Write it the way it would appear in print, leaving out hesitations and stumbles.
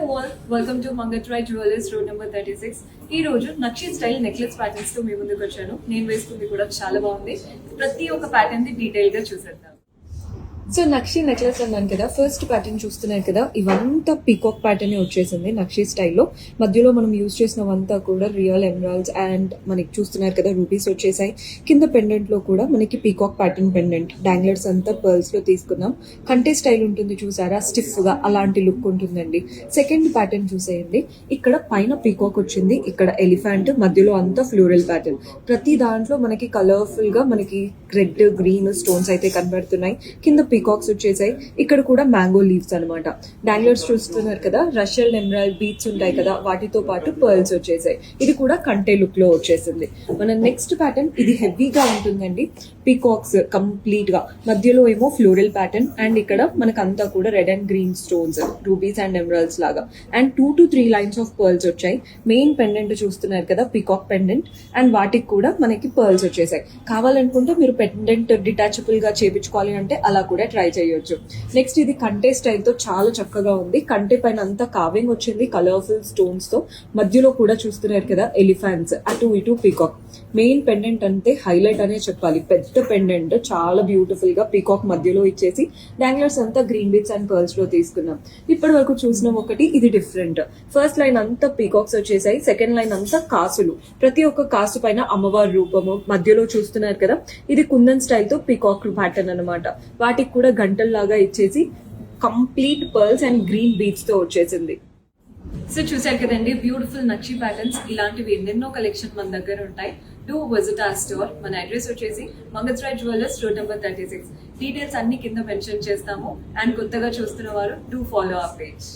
all, welcome to Mangatrai Jewelers road number 36. ఈ రోజు నక్షి style necklace patterns తో మీ ముందుకు వచ్చాను. నేను వేసుకుంది కూడా చాలా బాగుంది. ప్రతి ఒక్క ప్యాటర్న్ ని డీటెయిల్ గా చూసేద్దాం. సో నక్షి నెక్లెస్ అన్నాను కదా, ఫస్ట్ ప్యాటర్న్ చూస్తున్నారు కదా, ఇవంతా పీకాక్ ప్యాటర్న్ వచ్చేసింది నక్షి స్టైల్లో. మధ్యలో మనం యూజ్ చేసినవంతా కూడా రియల్ ఎమరాల్డ్స్ అండ్ మనకి చూస్తున్నారు కదా రూపీస్ వచ్చేసాయి. కింద పెండెంట్ లో కూడా మనకి పీకాక్ ప్యాటర్న్ పెండెంట్, డాంగ్లర్స్ అంతా పర్ల్స్ లో తీసుకున్నాం. కంటే స్టైల్ ఉంటుంది చూసారా, స్టిఫ్ గా అలాంటి లుక్ ఉంటుందండి. సెకండ్ ప్యాటర్న్ చూసేయండి, ఇక్కడ పైన పీకాక్ వచ్చింది, ఇక్కడ ఎలిఫెంట్, మధ్యలో అంతా ఫ్లోరల్ ప్యాటర్న్. ప్రతి దాంట్లో మనకి కలర్ఫుల్ గా మనకి రెడ్ గ్రీన్ స్టోన్స్ అయితే కనబడుతున్నాయి. కింద పీకాక్స్ వచ్చేసాయి. ఇక్కడ కూడా మ్యాంగో లీవ్స్ అనమాట. డాంగ్లర్స్ చూస్తున్నారు కదా, రషల్ ఎమరాల్డ్ బీట్స్ ఉంటాయి కదా, వాటితో పాటు పర్ల్స్ వచ్చేసాయి. ఇది కూడా కంటే లుక్ లో వచ్చేసింది. మన నెక్స్ట్ ప్యాటర్న్ ఇది హెవీగా ఉంటుందండి. పీకాక్స్ కంప్లీట్ గా, మధ్యలో ఏమో ఫ్లోరల్ ప్యాటర్న్ అండ్ ఇక్కడ మనకంతా కూడా red and green stones, rubies and emeralds లాగా. And 2 to 3 lines of pearls వచ్చాయి. మెయిన్ పెండెంట్ చూస్తున్నారు కదా, పీకాక్ పెండెంట్, అండ్ వాటికి కూడా మనకి పర్ల్స్ వచ్చేసాయి. కావాలనుకుంటే మీరు పెండెంట్ డిటాచబుల్ గా చేపించుకోవాలి అంటే అలా కూడా ట్రై చేయొచ్చు. నెక్స్ట్ ఇది కంటే స్టైల్ తో చాలా చక్కగా ఉంది. కంటే పైన అంతా కావింగ్ వచ్చింది కలర్ఫుల్ స్టోన్స్ తో. మధ్యలో కూడా చూస్తున్నారు కదా ఎలిఫెంట్స్, అటు ఇటు పీకాక్. మెయిన్ పెండెంట్ అంటే హైలైట్ అనే చెప్పాలి. పెద్ద పెండెంట్ చాలా బ్యూటిఫుల్ గా పీకాక్ మధ్యలో ఇచ్చేసి డాంగ్లర్స్ అంతా గ్రీన్ బిట్స్ అండ్ పర్ల్స్ లో తీసుకున్నాం. ఇప్పటి వరకు చూసిన ఒకటి ఇది డిఫరెంట్. ఫస్ట్ లైన్ అంతా పీకాక్స్ వచ్చేసాయి, సెకండ్ లైన్ అంతా కాసులు. ప్రతి ఒక్క కాసు పైన అమ్మవారి రూపము. మధ్యలో చూస్తున్నారు కదా, ఇది కుందన్ స్టైల్ తో పీకాక్ ప్యాటర్న్ అనమాట. వాటికి కూడా గంటల్లాగా ఇచ్చేసి complete pearls and green beats తో వచ్చేసింది. సో చూసారు కదండి, బ్యూటిఫుల్ నక్షి ప్యాటర్న్స్. ఇలాంటివి ఎన్నెన్నో కలెక్షన్ మన దగ్గర ఉంటాయి. Do visit our store. మన అడ్రస్ వచ్చేసి మంగత్రాయ్ జ్యువెలర్స్ రోడ్ నెంబర్ 36. డీటెయిల్స్ అన్ని కింద మెన్షన్ చేస్తాము. అండ్ కొత్తగా చూస్తున్న వారు డూ ఫాలో అవర్ పేజ్.